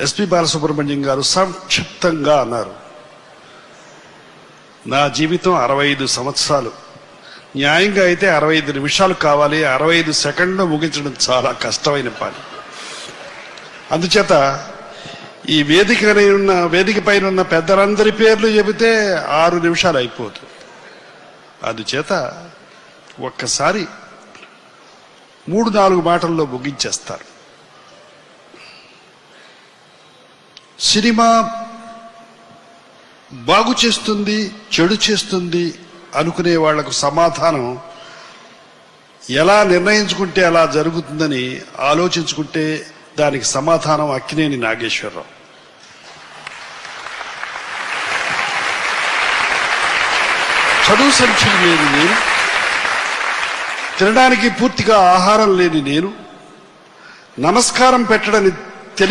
SP Balasubrahmanyam గారు సంక్షిప్తంగా అన్నారు, నా జీవితం 65 సంవత్సరాలు, న్యాయంగా అయితే 65 నిమిషాలు కావాలి, 65 సెకండ్లు ముగించడం చాలా కష్టమైన పని. అందుచేత ఈ వేదిక పైన ఉన్న పెద్దలందరి పేర్లు చెబితే 6 నిమిషాలు అయిపోతుంది. అందుచేత ఒక్కసారి 3-4 మాటల్లో ముగించేస్తారు. సినిమా బాగు చేస్తుంది, చెడు చేస్తుంది అనుకునే వాళ్లకు సమాధానం ఎలా నిర్ణయించుకుంటే అలా జరుగుతుందని ఆలోచించుకుంటే దానికి సమాధానం అక్కినేని నాగేశ్వరరావు. చదువు సంఖ్యలు లేని నేను, తినడానికి పూర్తిగా ఆహారం లేని నేను, నమస్కారం పెట్టడని